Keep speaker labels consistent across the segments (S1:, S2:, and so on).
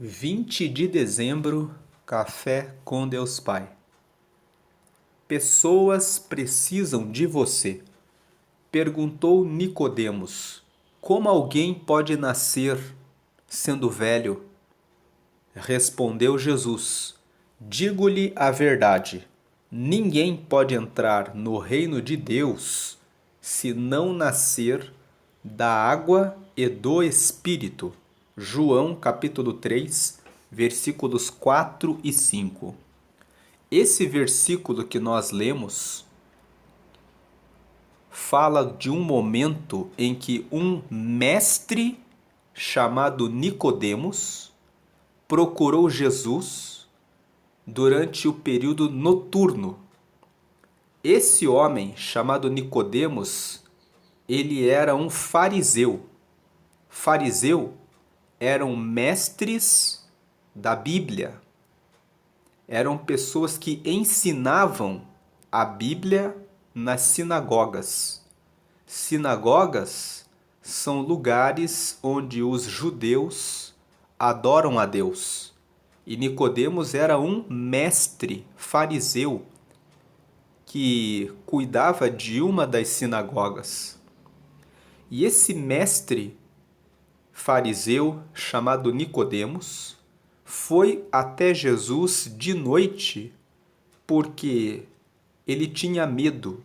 S1: 20 de dezembro, Café com Deus Pai. Pessoas precisam de você. Perguntou Nicodemos: como alguém pode nascer sendo velho? Respondeu Jesus: digo-lhe a verdade. Ninguém pode entrar no reino de Deus se não nascer da água e do Espírito. João capítulo 3, versículos 4 e 5. Esse versículo que nós lemos fala de um momento em que um mestre chamado Nicodemos procurou Jesus durante o período noturno. Esse homem chamado Nicodemos, ele era um fariseu. Fariseu eram mestres da Bíblia. Eram pessoas que ensinavam a Bíblia nas sinagogas. Sinagogas são lugares onde os judeus adoram a Deus. E Nicodemos era um mestre fariseu que cuidava de uma das sinagogas. E esse mestre fariseu chamado Nicodemos foi até Jesus de noite porque ele tinha medo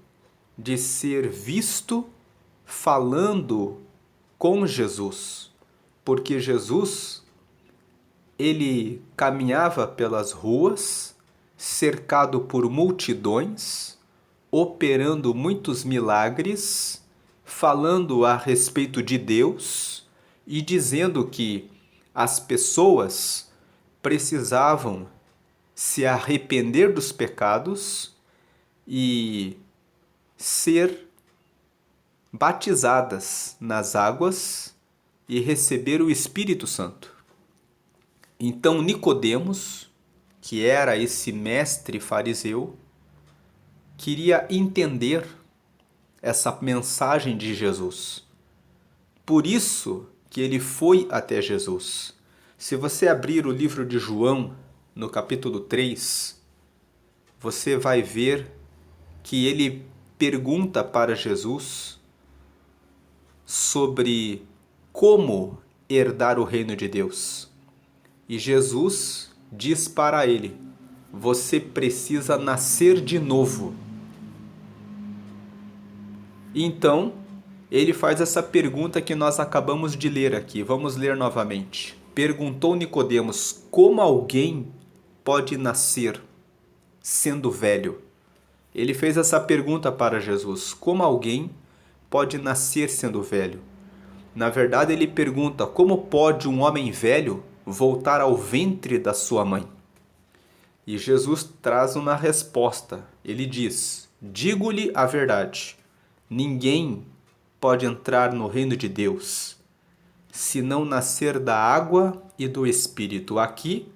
S1: de ser visto falando com Jesus, porque Jesus ele caminhava pelas ruas cercado por multidões, operando muitos milagres, falando a respeito de Deus e dizendo que as pessoas precisavam se arrepender dos pecados e ser batizadas nas águas e receber o Espírito Santo. Então Nicodemos, que era esse mestre fariseu, queria entender essa mensagem de Jesus. Por isso que ele foi até Jesus. Se você abrir o livro de João, no capítulo 3, você vai ver que ele pergunta para Jesus sobre como herdar o reino de Deus. E Jesus diz para ele: você precisa nascer de novo. Então, ele faz essa pergunta que nós acabamos de ler aqui. Vamos ler novamente. Perguntou Nicodemos: como alguém pode nascer sendo velho? Ele fez essa pergunta para Jesus: como alguém pode nascer sendo velho? Na verdade, ele pergunta: como pode um homem velho voltar ao ventre da sua mãe? E Jesus traz uma resposta. Ele diz: digo-lhe a verdade. Ninguém pode entrar no reino de Deus se não nascer da água e do Espírito. Aqui,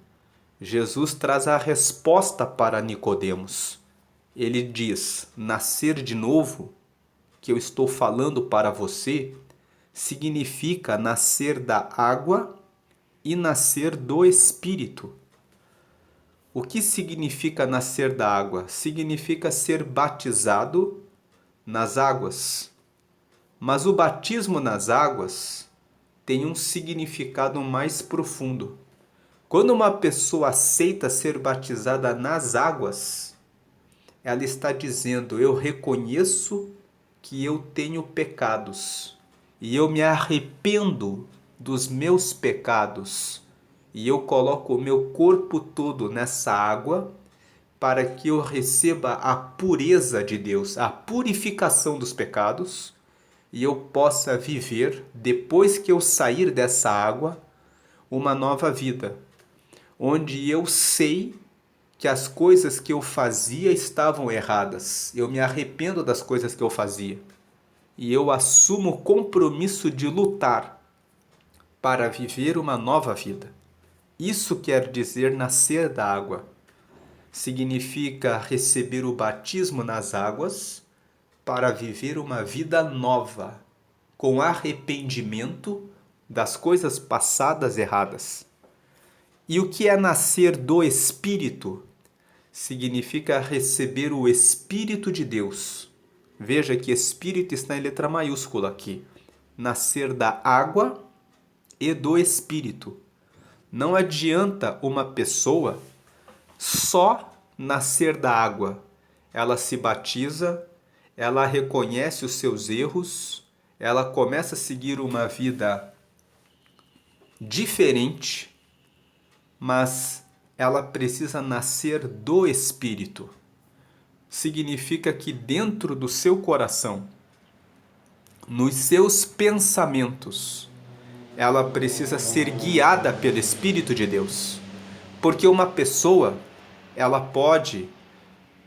S1: Jesus traz a resposta para Nicodemos. Ele diz: nascer de novo, que eu estou falando para você, significa nascer da água e nascer do Espírito. O que significa nascer da água? Significa ser batizado nas águas. Mas o batismo nas águas tem um significado mais profundo. Quando uma pessoa aceita ser batizada nas águas, ela está dizendo: eu reconheço que eu tenho pecados e eu me arrependo dos meus pecados e eu coloco o meu corpo todo nessa água para que eu receba a pureza de Deus, a purificação dos pecados, e eu possa viver, depois que eu sair dessa água, uma nova vida, onde eu sei que as coisas que eu fazia estavam erradas. Eu me arrependo das coisas que eu fazia. E eu assumo o compromisso de lutar para viver uma nova vida. Isso quer dizer nascer da água. Significa receber o batismo nas águas para viver uma vida nova, com arrependimento das coisas passadas erradas. E o que é nascer do Espírito? Significa receber o Espírito de Deus. Veja que Espírito está em letra maiúscula aqui. Nascer da água e do Espírito. Não adianta uma pessoa só nascer da água. Ela se batiza, ela reconhece os seus erros, ela começa a seguir uma vida diferente, mas ela precisa nascer do Espírito. Significa que dentro do seu coração, nos seus pensamentos, ela precisa ser guiada pelo Espírito de Deus. Porque uma pessoa, ela pode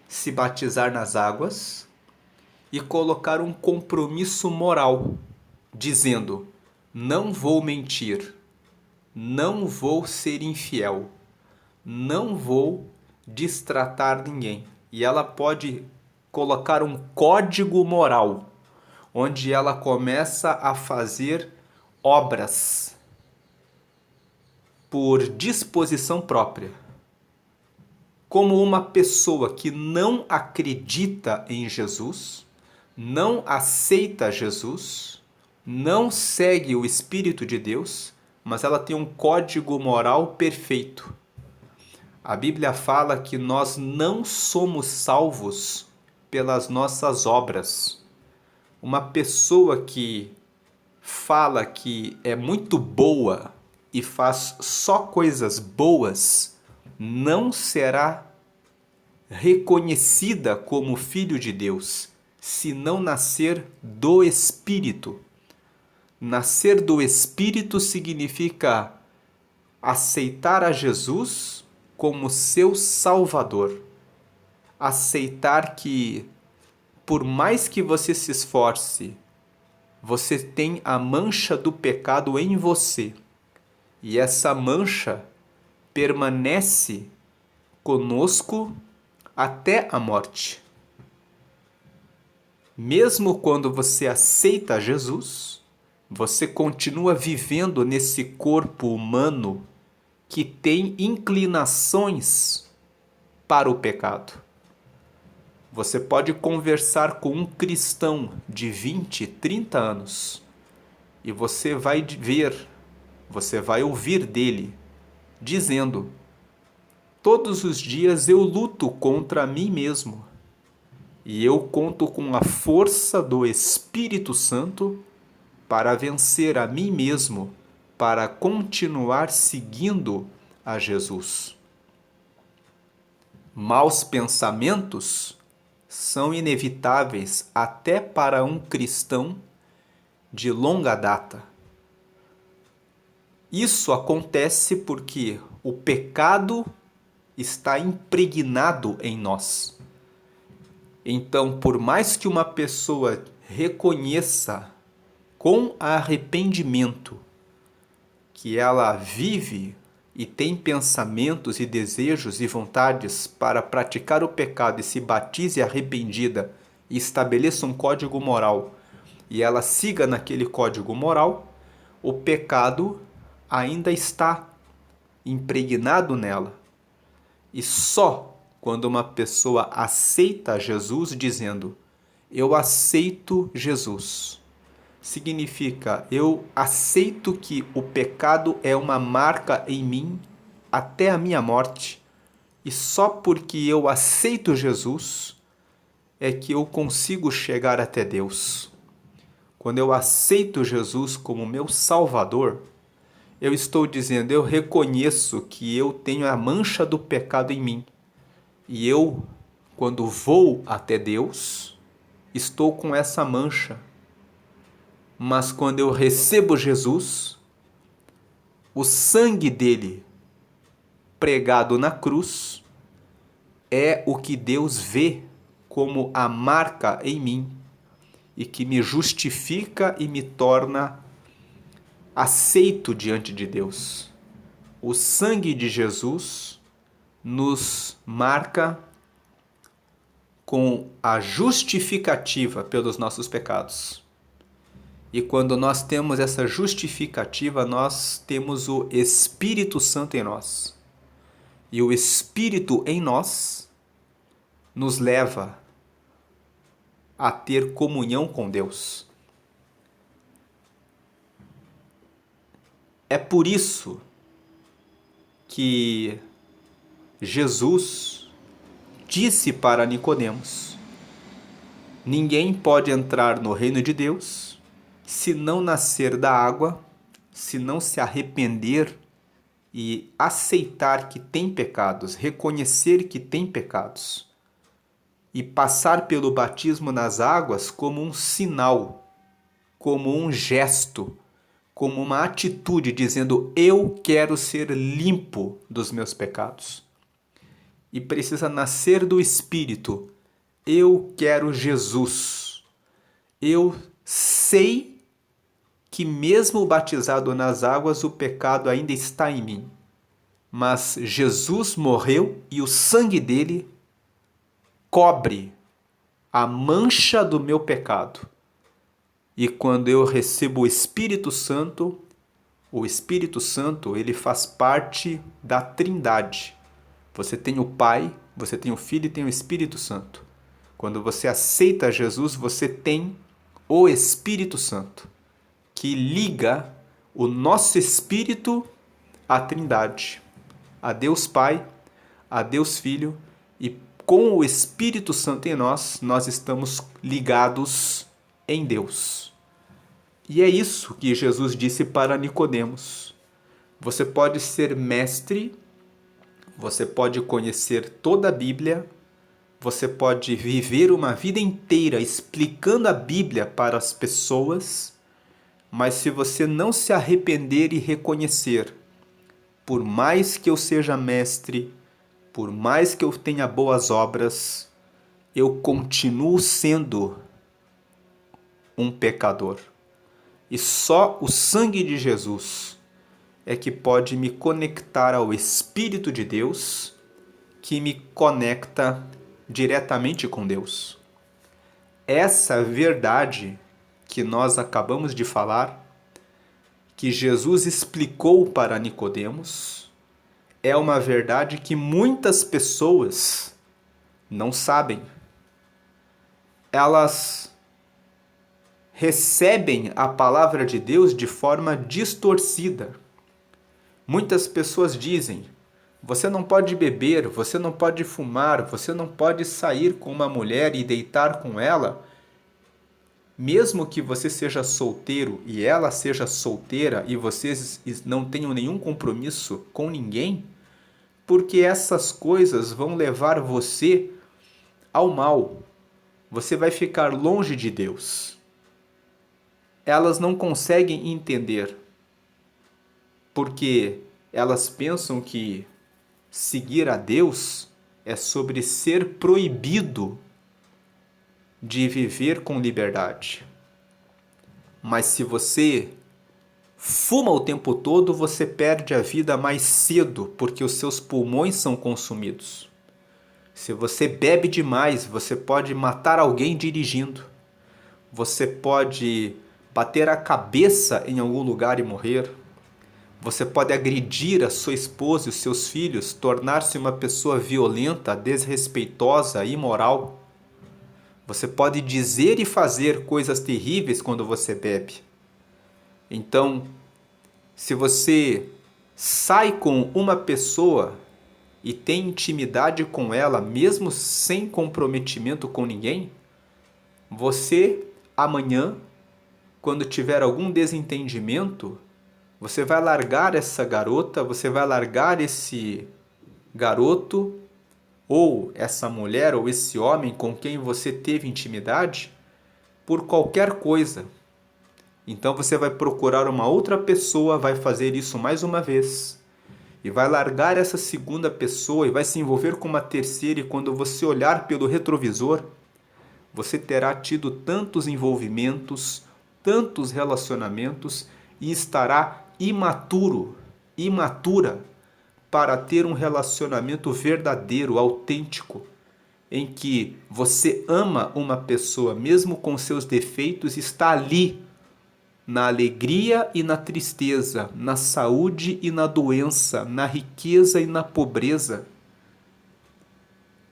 S1: se batizar nas águas e colocar um compromisso moral, dizendo: não vou mentir, não vou ser infiel, não vou destratar ninguém. E ela pode colocar um código moral, onde ela começa a fazer obras por disposição própria. Como uma pessoa que não acredita em Jesus, não aceita Jesus, não segue o Espírito de Deus, mas ela tem um código moral perfeito. A Bíblia fala que nós não somos salvos pelas nossas obras. Uma pessoa que fala que é muito boa e faz só coisas boas, não será reconhecida como filho de Deus, se não nascer do Espírito. Nascer do Espírito significa aceitar a Jesus como seu Salvador. Aceitar que, por mais que você se esforce, você tem a mancha do pecado em você. E essa mancha permanece conosco até a morte. Mesmo quando você aceita Jesus, você continua vivendo nesse corpo humano que tem inclinações para o pecado. Você pode conversar com um cristão de 20, 30 anos e você vai ver, você vai ouvir dele dizendo: todos os dias eu luto contra mim mesmo e eu conto com a força do Espírito Santo para vencer a mim mesmo, para continuar seguindo a Jesus. Maus pensamentos são inevitáveis até para um cristão de longa data. Isso acontece porque o pecado está impregnado em nós. Então, por mais que uma pessoa reconheça com arrependimento que ela vive e tem pensamentos e desejos e vontades para praticar o pecado e se batize arrependida e estabeleça um código moral e ela siga naquele código moral, o pecado ainda está impregnado nela. E só quando uma pessoa aceita Jesus dizendo: eu aceito Jesus, significa eu aceito que o pecado é uma marca em mim até a minha morte, e só porque eu aceito Jesus é que eu consigo chegar até Deus. Quando eu aceito Jesus como meu Salvador, eu estou dizendo: eu reconheço que eu tenho a mancha do pecado em mim, e eu, quando vou até Deus, estou com essa mancha. Mas quando eu recebo Jesus, o sangue dele pregado na cruz é o que Deus vê como a marca em mim e que me justifica e me torna aceito diante de Deus. O sangue de Jesus nos marca com a justificativa pelos nossos pecados. E quando nós temos essa justificativa, nós temos o Espírito Santo em nós. E o Espírito em nós nos leva a ter comunhão com Deus. É por isso que Jesus disse para Nicodemos: ninguém pode entrar no reino de Deus se não nascer da água, se não se arrepender e aceitar que tem pecados, reconhecer que tem pecados e passar pelo batismo nas águas como um sinal, como um gesto, como uma atitude dizendo: eu quero ser limpo dos meus pecados. E precisa nascer do Espírito. Eu quero Jesus. Eu sei que mesmo batizado nas águas, o pecado ainda está em mim. Mas Jesus morreu e o sangue dele cobre a mancha do meu pecado. E quando eu recebo o Espírito Santo ele faz parte da Trindade. Você tem o Pai, você tem o Filho e tem o Espírito Santo. Quando você aceita Jesus, você tem o Espírito Santo, que liga o nosso espírito à Trindade, a Deus Pai, a Deus Filho, e com o Espírito Santo em nós, nós estamos ligados em Deus. E é isso que Jesus disse para Nicodemos. Você pode ser mestre, você pode conhecer toda a Bíblia, você pode viver uma vida inteira explicando a Bíblia para as pessoas, mas se você não se arrepender e reconhecer, por mais que eu seja mestre, por mais que eu tenha boas obras, eu continuo sendo um pecador. E só o sangue de Jesus é que pode me conectar ao Espírito de Deus, que me conecta diretamente com Deus. Essa verdade que nós acabamos de falar, que Jesus explicou para Nicodemos, é uma verdade que muitas pessoas não sabem. Elas recebem a palavra de Deus de forma distorcida. Muitas pessoas dizem: você não pode beber, você não pode fumar, você não pode sair com uma mulher e deitar com ela, mesmo que você seja solteiro e ela seja solteira e vocês não tenham nenhum compromisso com ninguém, porque essas coisas vão levar você ao mal. Você vai ficar longe de Deus. Elas não conseguem entender, porque elas pensam que seguir a Deus é sobre ser proibido de viver com liberdade. Mas se você fuma o tempo todo, você perde a vida mais cedo, porque os seus pulmões são consumidos. Se você bebe demais, você pode matar alguém dirigindo. Você pode bater a cabeça em algum lugar e morrer. Você pode agredir a sua esposa e os seus filhos, tornar-se uma pessoa violenta, desrespeitosa, imoral. Você pode dizer e fazer coisas terríveis quando você bebe. Então, se você sai com uma pessoa e tem intimidade com ela, mesmo sem comprometimento com ninguém, você amanhã, quando tiver algum desentendimento, você vai largar essa garota, você vai largar esse garoto, ou essa mulher, ou esse homem com quem você teve intimidade, por qualquer coisa. Então você vai procurar uma outra pessoa, vai fazer isso mais uma vez, e vai largar essa segunda pessoa e vai se envolver com uma terceira, e quando você olhar pelo retrovisor, você terá tido tantos envolvimentos, tantos relacionamentos, e estará imatura, para ter um relacionamento verdadeiro, autêntico, em que você ama uma pessoa mesmo com seus defeitos, está ali na alegria e na tristeza, na saúde e na doença, na riqueza e na pobreza,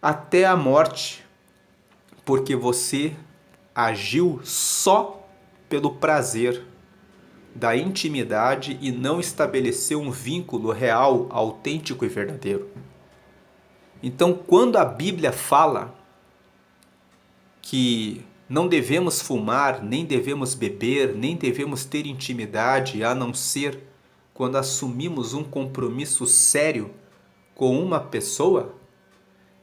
S1: até a morte, porque você agiu só pelo prazer da intimidade e não estabeleceu um vínculo real, autêntico e verdadeiro. Então, quando a Bíblia fala que não devemos fumar, nem devemos beber, nem devemos ter intimidade, a não ser quando assumimos um compromisso sério com uma pessoa,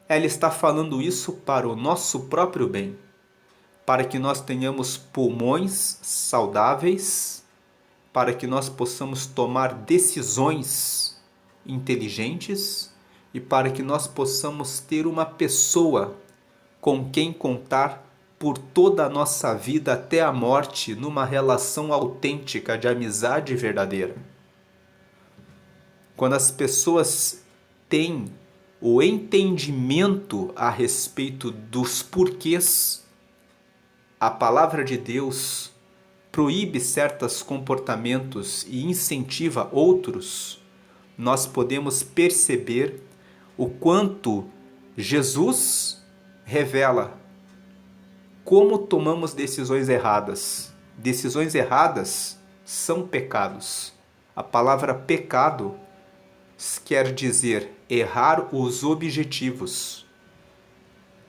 S1: ela está falando isso para o nosso próprio bem, para que nós tenhamos pulmões saudáveis, para que nós possamos tomar decisões inteligentes e para que nós possamos ter uma pessoa com quem contar por toda a nossa vida até a morte, numa relação autêntica de amizade verdadeira. Quando as pessoas têm o entendimento a respeito dos porquês, a palavra de Deus proíbe certos comportamentos e incentiva outros, nós podemos perceber o quanto Jesus revela como tomamos decisões erradas. Decisões erradas são pecados. A palavra pecado quer dizer errar os objetivos.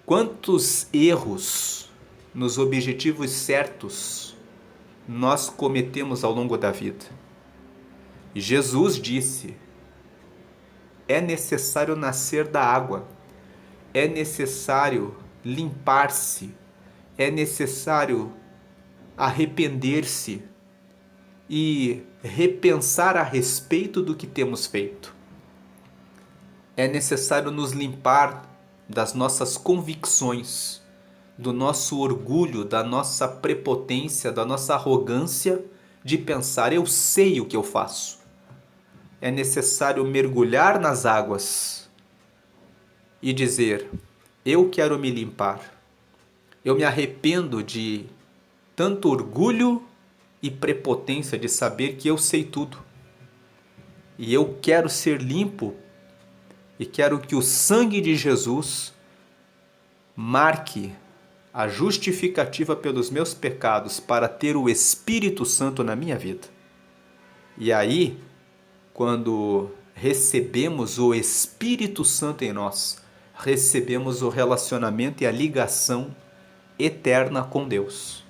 S1: Quantos erros nos objetivos certos nós cometemos ao longo da vida? Jesus disse: é necessário nascer da água, é necessário limpar-se, é necessário arrepender-se e repensar a respeito do que temos feito. É necessário nos limpar das nossas convicções, do nosso orgulho, da nossa prepotência, da nossa arrogância de pensar: eu sei o que eu faço. É necessário mergulhar nas águas e dizer: eu quero me limpar. Eu me arrependo de tanto orgulho e prepotência de saber que eu sei tudo. E eu quero ser limpo e quero que o sangue de Jesus marque a justificativa pelos meus pecados para ter o Espírito Santo na minha vida. E aí, quando recebemos o Espírito Santo em nós, recebemos o relacionamento e a ligação eterna com Deus.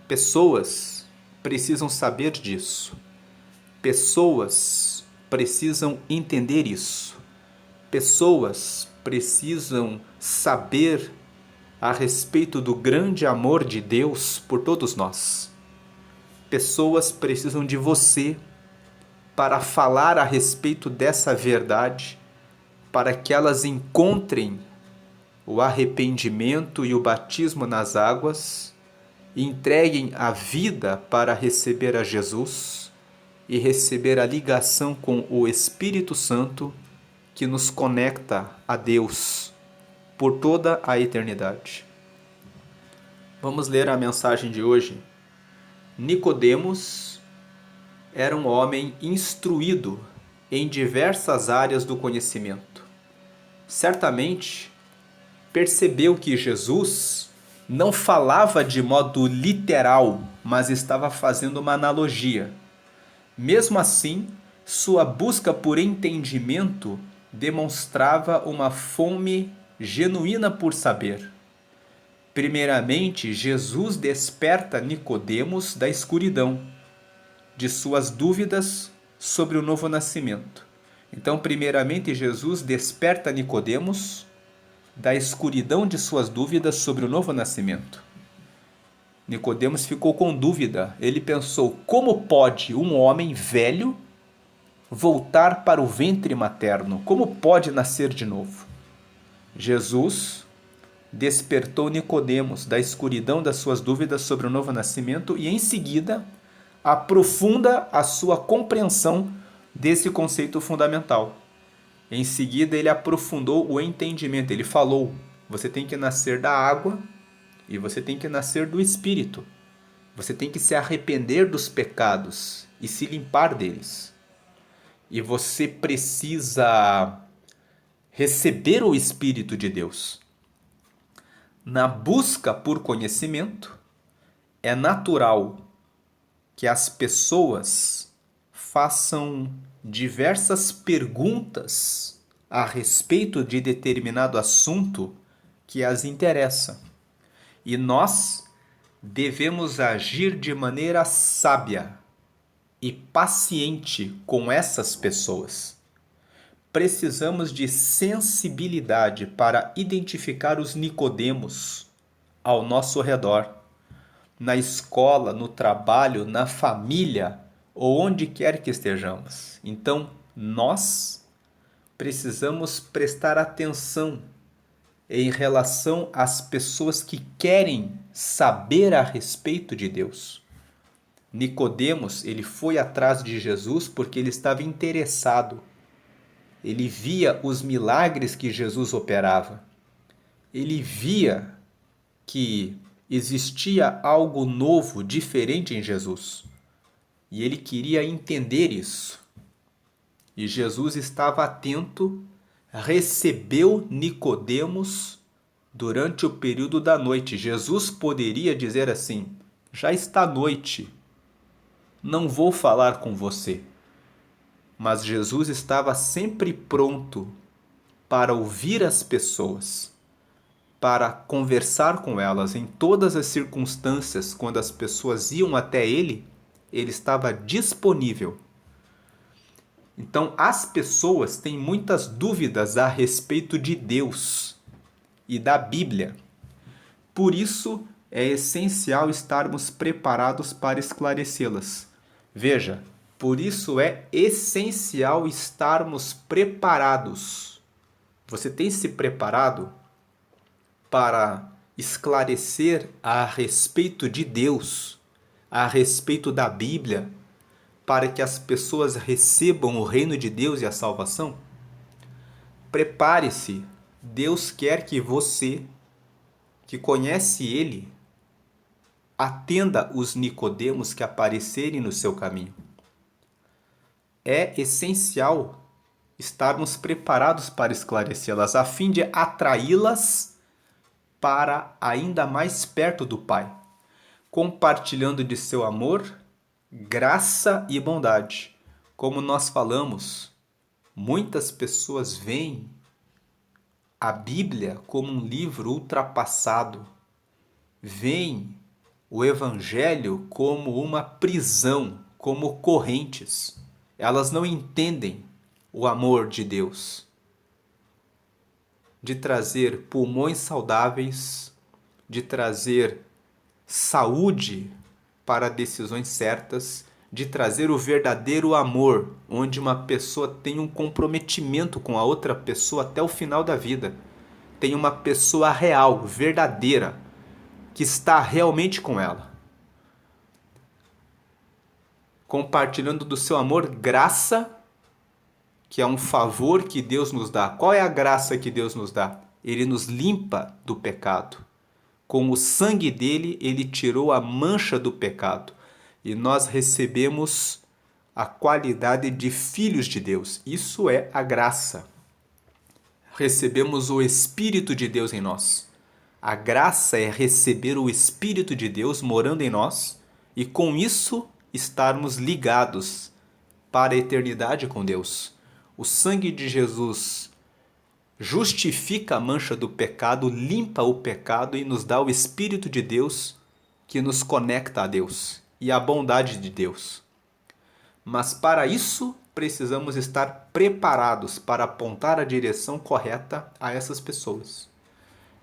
S1: Pessoas precisam saber disso. Pessoas precisam entender isso. Pessoas precisam saber a respeito do grande amor de Deus por todos nós. Pessoas precisam de você para falar a respeito dessa verdade, para que elas encontrem o arrependimento e o batismo nas águas, entreguem a vida para receber a Jesus e receber a ligação com o Espírito Santo que nos conecta a Deus por toda a eternidade. Vamos ler a mensagem de hoje. Nicodemos era um homem instruído em diversas áreas do conhecimento. Certamente percebeu que Jesus não falava de modo literal, mas estava fazendo uma analogia. Mesmo assim, sua busca por entendimento demonstrava uma fome genuína por saber. Primeiramente, Jesus desperta Nicodemos da escuridão, de suas dúvidas sobre o novo nascimento. Então, primeiramente, Jesus desperta Nicodemos da escuridão de suas dúvidas sobre o novo nascimento. Nicodemos ficou com dúvida. Ele pensou: como pode um homem velho voltar para o ventre materno? Como pode nascer de novo? Jesus despertou Nicodemos da escuridão das suas dúvidas sobre o novo nascimento e, em seguida, aprofunda a sua compreensão desse conceito fundamental. Em seguida, ele aprofundou o entendimento. Ele falou: você tem que nascer da água e você tem que nascer do Espírito. Você tem que se arrepender dos pecados e se limpar deles. E você precisa receber o Espírito de Deus. Na busca por conhecimento, é natural que as pessoas façam diversas perguntas a respeito de determinado assunto que as interessa. E nós devemos agir de maneira sábia e paciente com essas pessoas. Precisamos de sensibilidade para identificar os Nicodemos ao nosso redor, na escola, no trabalho, na família ou onde quer que estejamos. Então, nós precisamos prestar atenção em relação às pessoas que querem saber a respeito de Deus. Nicodemos, ele foi atrás de Jesus porque ele estava interessado. Ele via os milagres que Jesus operava. Ele via que existia algo novo, diferente em Jesus. E ele queria entender isso. E Jesus estava atento, recebeu Nicodemos durante o período da noite. Jesus poderia dizer assim: já está noite, não vou falar com você. Mas Jesus estava sempre pronto para ouvir as pessoas, para conversar com elas em todas as circunstâncias. Quando as pessoas iam até ele, ele estava disponível. Então, as pessoas têm muitas dúvidas a respeito de Deus e da Bíblia. Por isso, é essencial estarmos preparados para esclarecê-las. Veja, por isso é essencial estarmos preparados. Você tem se preparado para esclarecer a respeito de Deus, a respeito da Bíblia, para que as pessoas recebam o reino de Deus e a salvação? Prepare-se. Deus quer que você, que conhece Ele, atenda os Nicodemos que aparecerem no seu caminho. É essencial estarmos preparados para esclarecê-las, a fim de atraí-las para ainda mais perto do Pai, compartilhando de seu amor, graça e bondade. Como nós falamos, muitas pessoas veem a Bíblia como um livro ultrapassado, veem o Evangelho como uma prisão, como correntes. Elas não entendem o amor de Deus, de trazer pulmões saudáveis, de trazer saúde para decisões certas, de trazer o verdadeiro amor, onde uma pessoa tem um comprometimento com a outra pessoa até o final da vida. Tem uma pessoa real, verdadeira, que está realmente com ela, compartilhando do seu amor graça, que é um favor que Deus nos dá. Qual é a graça que Deus nos dá? Ele nos limpa do pecado. Com o sangue dele, ele tirou a mancha do pecado. E nós recebemos a qualidade de filhos de Deus. Isso é a graça. Recebemos o Espírito de Deus em nós. A graça é receber o Espírito de Deus morando em nós e com isso estarmos ligados para a eternidade com Deus. O sangue de Jesus justifica a mancha do pecado, limpa o pecado e nos dá o Espírito de Deus que nos conecta a Deus e a bondade de Deus. Mas para isso precisamos estar preparados para apontar a direção correta a essas pessoas.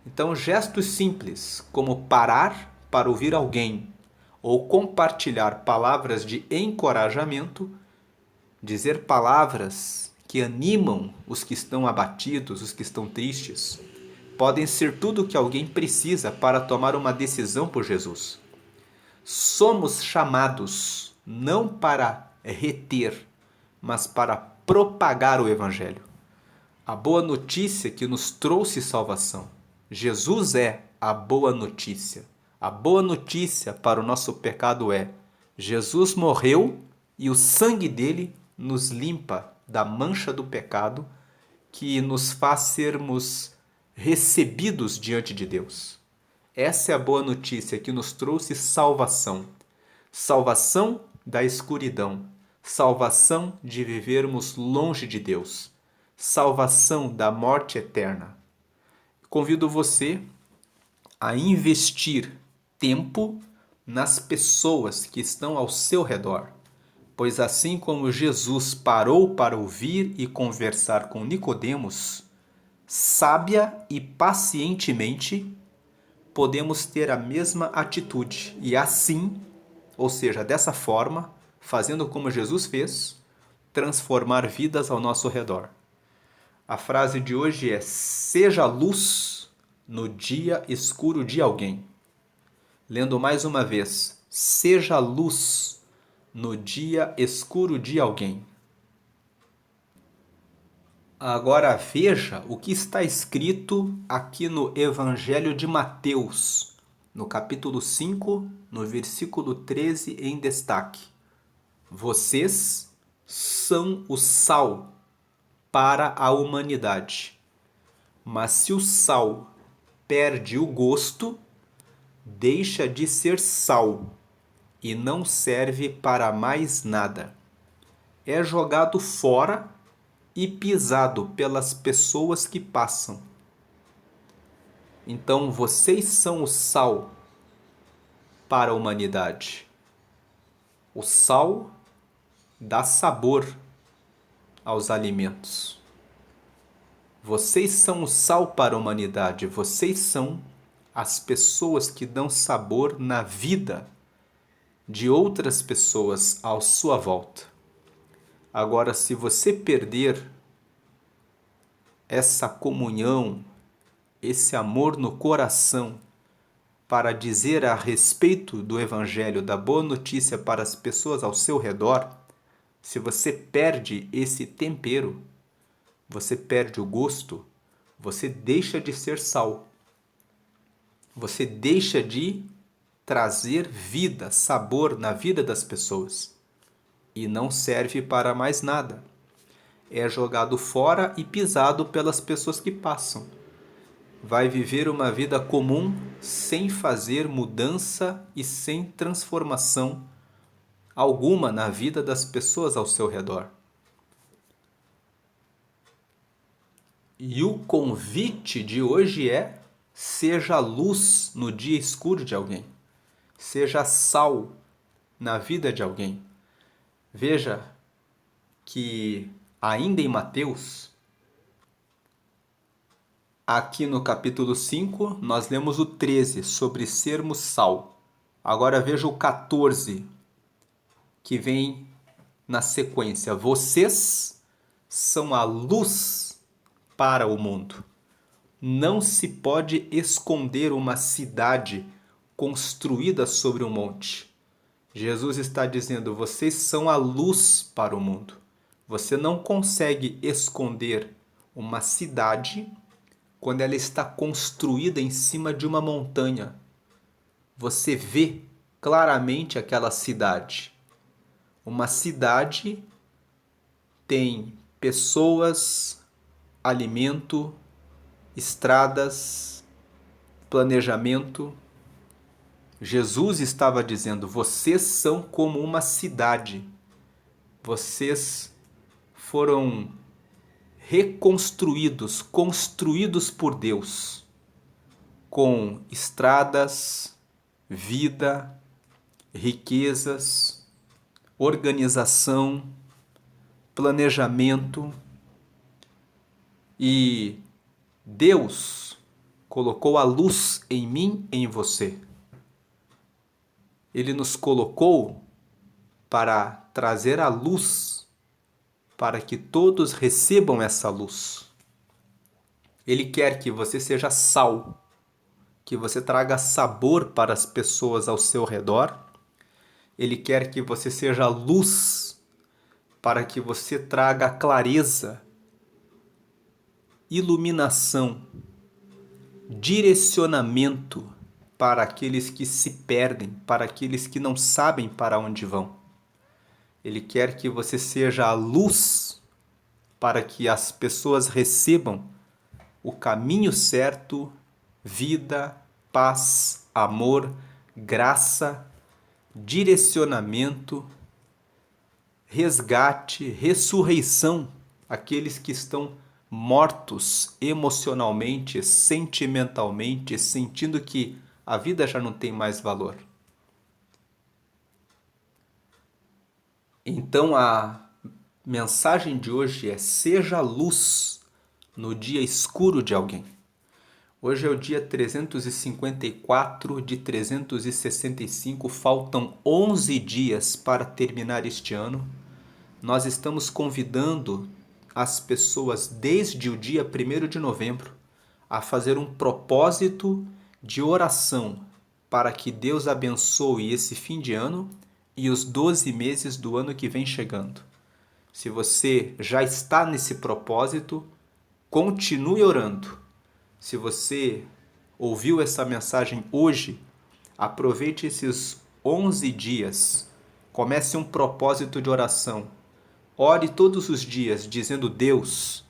S1: Então, gestos simples, como parar para ouvir alguém ou compartilhar palavras de encorajamento, dizer palavras que animam os que estão abatidos, os que estão tristes, podem ser tudo o que alguém precisa para tomar uma decisão por Jesus. Somos chamados não para reter, mas para propagar o Evangelho. A boa notícia que nos trouxe salvação. Jesus é a boa notícia, A boa notícia para o nosso pecado é: Jesus morreu e o sangue dele nos limpa da mancha do pecado que nos faz sermos recebidos diante de Deus. Essa é a boa notícia que nos trouxe salvação. Salvação da escuridão. Salvação de vivermos longe de Deus. Salvação da morte eterna. Convido você a investir tempo nas pessoas que estão ao seu redor, pois assim como Jesus parou para ouvir e conversar com Nicodemos, sábia e pacientemente, podemos ter a mesma atitude e assim, ou seja, dessa forma, fazendo como Jesus fez, transformar vidas ao nosso redor. A frase de hoje é: seja luz no dia escuro de alguém. Lendo mais uma vez: seja luz no dia escuro de alguém. Agora veja o que está escrito aqui no Evangelho de Mateus, no capítulo 5, no versículo 13 em destaque. Vocês são o sal para a humanidade. Mas se o sal perde o gosto, deixa de ser sal e não serve para mais nada. É jogado fora e pisado pelas pessoas que passam. Então vocês são o sal para a humanidade. O sal dá sabor aos alimentos. Vocês são o sal para a humanidade. Vocês são as pessoas que dão sabor na vida de outras pessoas à sua volta. Agora, se você perder essa comunhão, esse amor no coração para dizer a respeito do Evangelho, da boa notícia para as pessoas ao seu redor, se você perde esse tempero, você perde o gosto, você deixa de ser sal. Você deixa de trazer vida, sabor na vida das pessoas. E não serve para mais nada. É jogado fora e pisado pelas pessoas que passam. Vai viver uma vida comum sem fazer mudança e sem transformação alguma na vida das pessoas ao seu redor. E o convite de hoje é: seja luz no dia escuro de alguém. Seja sal na vida de alguém. Veja que ainda em Mateus, aqui no capítulo 5, nós lemos o 13 sobre sermos sal. Agora veja o 14 que vem na sequência. Vocês são a luz para o mundo. Não se pode esconder uma cidade construída sobre um monte. Jesus está dizendo: vocês são a luz para o mundo. Você não consegue esconder uma cidade quando ela está construída em cima de uma montanha. Você vê claramente aquela cidade. Uma cidade tem pessoas, alimento, estradas, planejamento. Jesus estava dizendo: vocês são como uma cidade. Vocês foram reconstruídos, construídos por Deus, com estradas, vida, riquezas, organização, planejamento. E Deus colocou a luz em mim e em você. Ele nos colocou para trazer a luz, para que todos recebam essa luz. Ele quer que você seja sal, que você traga sabor para as pessoas ao seu redor. Ele quer que você seja luz, para que você traga clareza, iluminação, direcionamento para aqueles que se perdem, para aqueles que não sabem para onde vão. Ele quer que você seja a luz para que as pessoas recebam o caminho certo, vida, paz, amor, graça, direcionamento, resgate, ressurreição, aqueles que estão mortos emocionalmente, sentimentalmente, sentindo que a vida já não tem mais valor. Então a mensagem de hoje é: seja luz no dia escuro de alguém. Hoje é o dia 354 de 365, faltam 11 dias para terminar este ano. Nós estamos convidando as pessoas desde o dia 1º de novembro a fazer um propósito de oração para que Deus abençoe esse fim de ano e os 12 meses do ano que vem chegando. Se você já está nesse propósito, continue orando. Se você ouviu essa mensagem hoje, aproveite esses 11 dias, comece um propósito de oração. Ore todos os dias dizendo: Deus,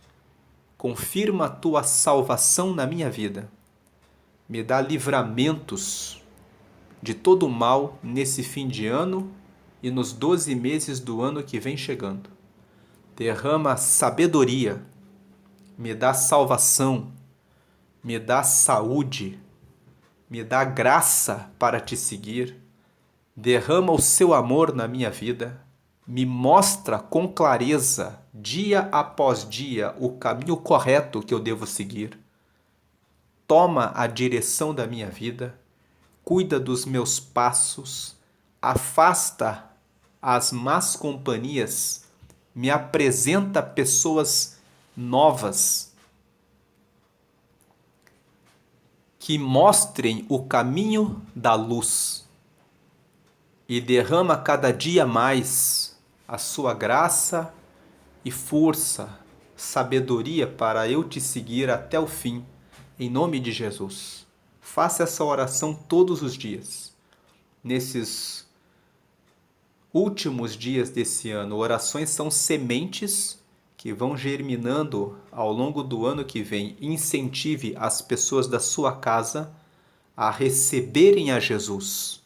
S1: confirma a tua salvação na minha vida. Me dá livramentos de todo o mal nesse fim de ano e nos 12 meses do ano que vem chegando. Derrama sabedoria, me dá salvação, me dá saúde, me dá graça para te seguir. Derrama o seu amor na minha vida, me mostra com clareza, dia após dia, o caminho correto que eu devo seguir. Toma a direção da minha vida, cuida dos meus passos, afasta as más companhias, me apresenta pessoas novas que mostrem o caminho da luz e derrama cada dia mais a sua graça e força, sabedoria para eu te seguir até o fim, em nome de Jesus. Faça essa oração todos os dias. Nesses últimos dias desse ano, orações são sementes que vão germinando ao longo do ano que vem. Incentive as pessoas da sua casa a receberem a Jesus,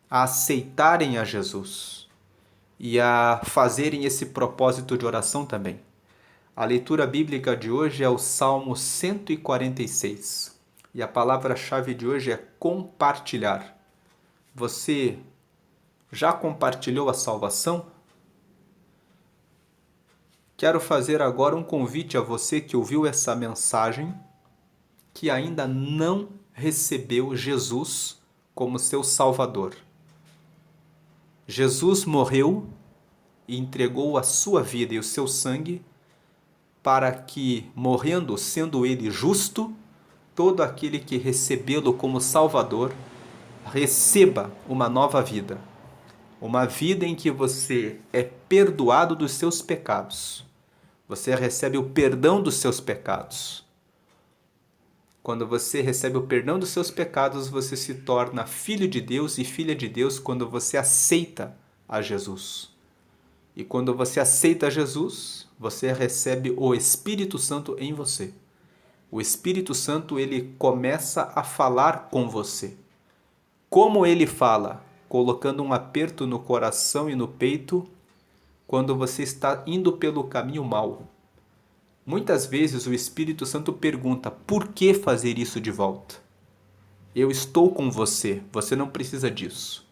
S1: a aceitarem a Jesus e a fazerem esse propósito de oração também. A leitura bíblica de hoje é o Salmo 146 e a palavra-chave de hoje é compartilhar. Você já compartilhou a salvação? Quero fazer agora um convite a você que ouviu essa mensagem, que ainda não recebeu Jesus como seu Salvador. Jesus morreu e entregou a sua vida e o seu sangue para que, morrendo, sendo ele justo, todo aquele que recebê-lo como Salvador receba uma nova vida. Uma vida em que você é perdoado dos seus pecados. Você recebe o perdão dos seus pecados. Quando você recebe o perdão dos seus pecados, você se torna filho de Deus e filha de Deus quando você aceita a Jesus. E quando você aceita Jesus, você recebe o Espírito Santo em você. O Espírito Santo, ele começa a falar com você. Como ele fala? Colocando um aperto no coração e no peito quando você está indo pelo caminho mau. Muitas vezes o Espírito Santo pergunta: por que fazer isso de volta? Eu estou com você, você não precisa disso.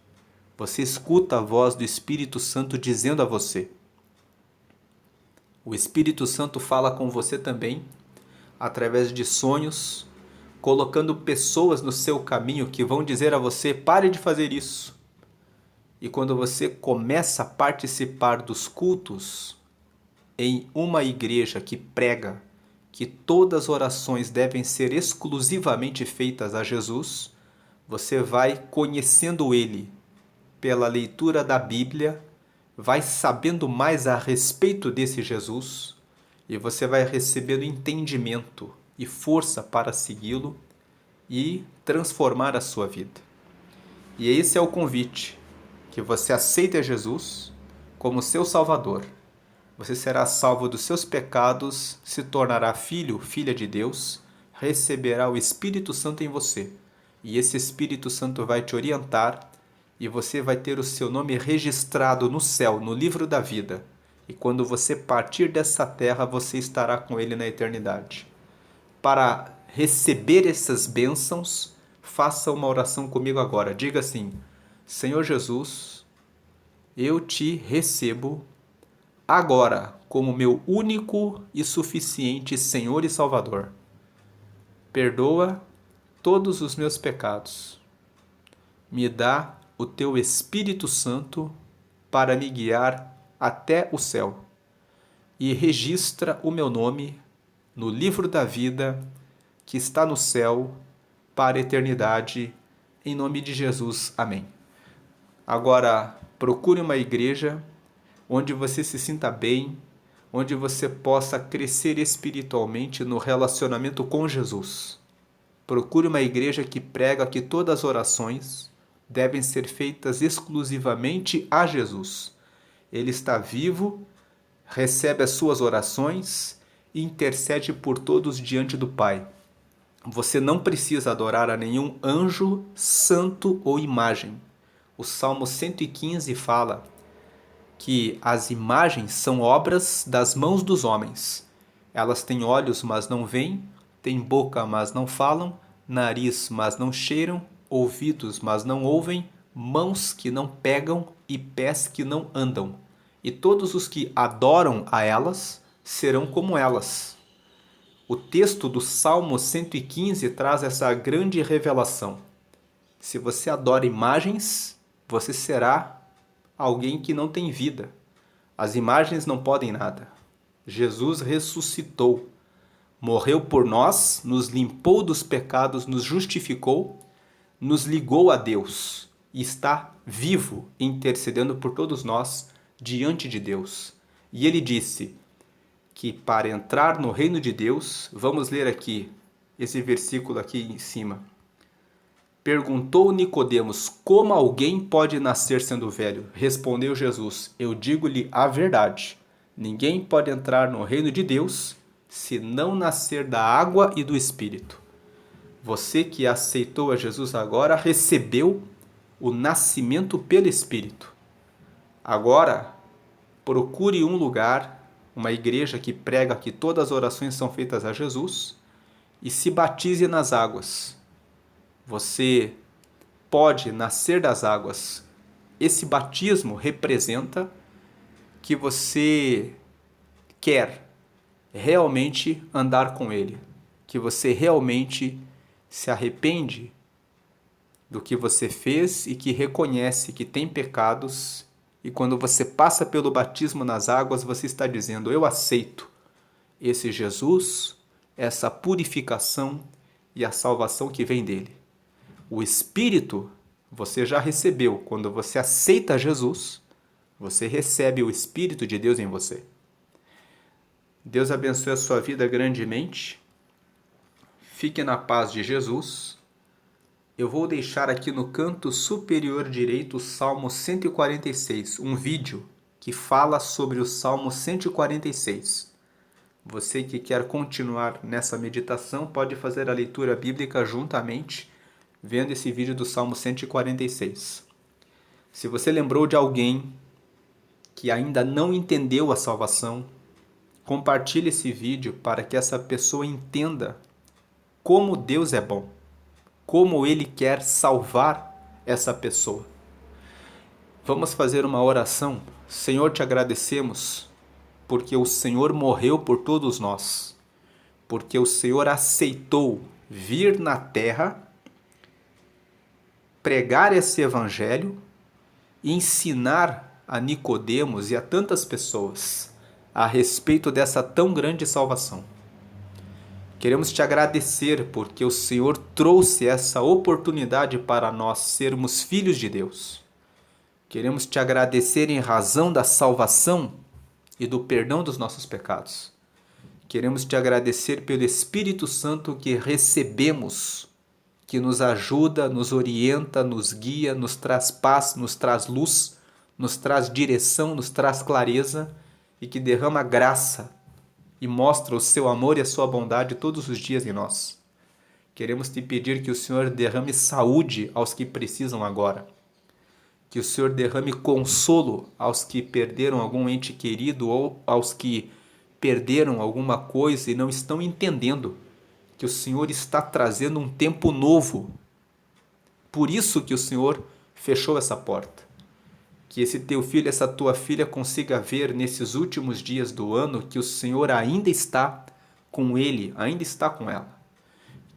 S1: Você escuta a voz do Espírito Santo dizendo a você. O Espírito Santo fala com você também através de sonhos, colocando pessoas no seu caminho que vão dizer a você: pare de fazer isso. E quando você começa a participar dos cultos em uma igreja que prega que todas as orações devem ser exclusivamente feitas a Jesus, você vai conhecendo Ele pela leitura da Bíblia, vai sabendo mais a respeito desse Jesus e você vai recebendo entendimento e força para segui-lo e transformar a sua vida. E esse é o convite, que você aceite a Jesus como seu Salvador. Você será salvo dos seus pecados, se tornará filho, filha de Deus, receberá o Espírito Santo em você. E esse Espírito Santo vai te orientar e você vai ter o seu nome registrado no céu, no livro da vida. E quando você partir dessa terra, você estará com ele na eternidade. Para receber essas bênçãos, faça uma oração comigo agora. Diga assim: Senhor Jesus, eu te recebo agora como meu único e suficiente Senhor e Salvador. Perdoa todos os meus pecados. Me dá o teu Espírito Santo para me guiar até o céu. E registra o meu nome no livro da vida que está no céu para a eternidade. Em nome de Jesus. Amém. Agora, procure uma igreja onde você se sinta bem, onde você possa crescer espiritualmente no relacionamento com Jesus. Procure uma igreja que prega que todas as orações devem ser feitas exclusivamente a Jesus. Ele está vivo, recebe as suas orações e intercede por todos diante do Pai. Você não precisa adorar a nenhum anjo, santo ou imagem. O Salmo 115 fala que as imagens são obras das mãos dos homens. Elas têm olhos, mas não veem, têm boca, mas não falam, nariz, mas não cheiram, ouvidos, mas não ouvem, mãos que não pegam e pés que não andam. E todos os que adoram a elas serão como elas. O texto do Salmo 115 traz essa grande revelação. Se você adora imagens, você será alguém que não tem vida. As imagens não podem nada. Jesus ressuscitou, morreu por nós, nos limpou dos pecados, nos justificou, nos ligou a Deus e está vivo, intercedendo por todos nós diante de Deus. E ele disse que para entrar no reino de Deus, vamos ler aqui esse versículo aqui em cima. Perguntou Nicodemos: como alguém pode nascer sendo velho? Respondeu Jesus: eu digo-lhe a verdade. Ninguém pode entrar no reino de Deus se não nascer da água e do Espírito. Você que aceitou a Jesus agora recebeu o nascimento pelo Espírito. Agora, procure um lugar, uma igreja que prega que todas as orações são feitas a Jesus e se batize nas águas. Você pode nascer das águas. Esse batismo representa que você quer realmente andar com Ele, que você realmente se arrepende do que você fez e que reconhece que tem pecados. E quando você passa pelo batismo nas águas, você está dizendo: eu aceito esse Jesus, essa purificação e a salvação que vem dele. O Espírito você já recebeu. Quando você aceita Jesus, você recebe o Espírito de Deus em você. Deus abençoe a sua vida grandemente. Fique na paz de Jesus. Eu vou deixar aqui no canto superior direito o Salmo 146, um vídeo que fala sobre o Salmo 146. Você que quer continuar nessa meditação pode fazer a leitura bíblica juntamente, vendo esse vídeo do Salmo 146. Se você lembrou de alguém que ainda não entendeu a salvação, compartilhe esse vídeo para que essa pessoa entenda como Deus é bom, como Ele quer salvar essa pessoa. Vamos fazer uma oração. Senhor, te agradecemos porque o Senhor morreu por todos nós, porque o Senhor aceitou vir na terra, pregar esse evangelho e ensinar a Nicodemos e a tantas pessoas a respeito dessa tão grande salvação. Queremos te agradecer porque o Senhor trouxe essa oportunidade para nós sermos filhos de Deus. Queremos te agradecer em razão da salvação e do perdão dos nossos pecados. Queremos te agradecer pelo Espírito Santo que recebemos que nos ajuda, nos orienta, nos guia, nos traz paz, nos traz luz, nos traz direção, nos traz clareza e que derrama graça e mostra o seu amor e a sua bondade todos os dias em nós. Queremos te pedir que o Senhor derrame saúde aos que precisam agora. Que o Senhor derrame consolo aos que perderam algum ente querido ou aos que perderam alguma coisa e não estão entendendo que o Senhor está trazendo um tempo novo. Por isso que o Senhor fechou essa porta. Que esse teu filho, essa tua filha consiga ver nesses últimos dias do ano que o Senhor ainda está com ele, ainda está com ela.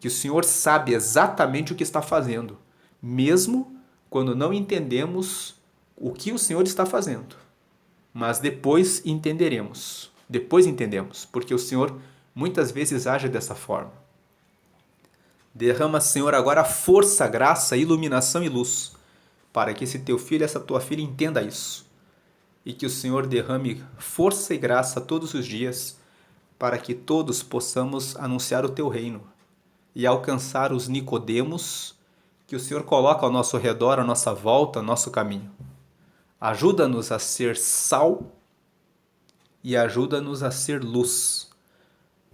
S1: Que o Senhor sabe exatamente o que está fazendo, mesmo quando não entendemos o que o Senhor está fazendo. Mas depois entendemos, porque o Senhor muitas vezes age dessa forma. Derrama, Senhor, agora força, graça, iluminação e luz, para que esse teu filho, essa tua filha entenda isso. E que o Senhor derrame força e graça todos os dias, para que todos possamos anunciar o teu reino e alcançar os Nicodemos que o Senhor coloca ao nosso redor, à nossa volta, ao nosso caminho. Ajuda-nos a ser sal e ajuda-nos a ser luz,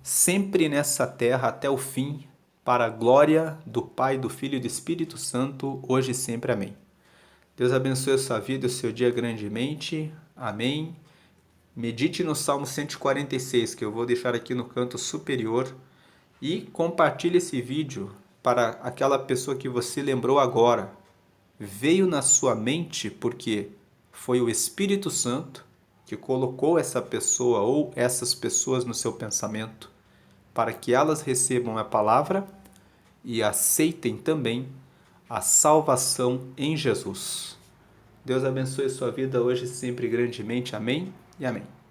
S1: sempre nessa terra até o fim, para a glória do Pai, do Filho e do Espírito Santo, hoje e sempre. Amém. Deus abençoe a sua vida e o seu dia grandemente. Amém. Medite no Salmo 146, que eu vou deixar aqui no canto superior, e compartilhe esse vídeo para aquela pessoa que você lembrou agora. Veio na sua mente porque foi o Espírito Santo que colocou essa pessoa ou essas pessoas no seu pensamento, para que elas recebam a palavra e aceitem também a salvação em Jesus. Deus abençoe a sua vida hoje sempre grandemente. Amém e amém.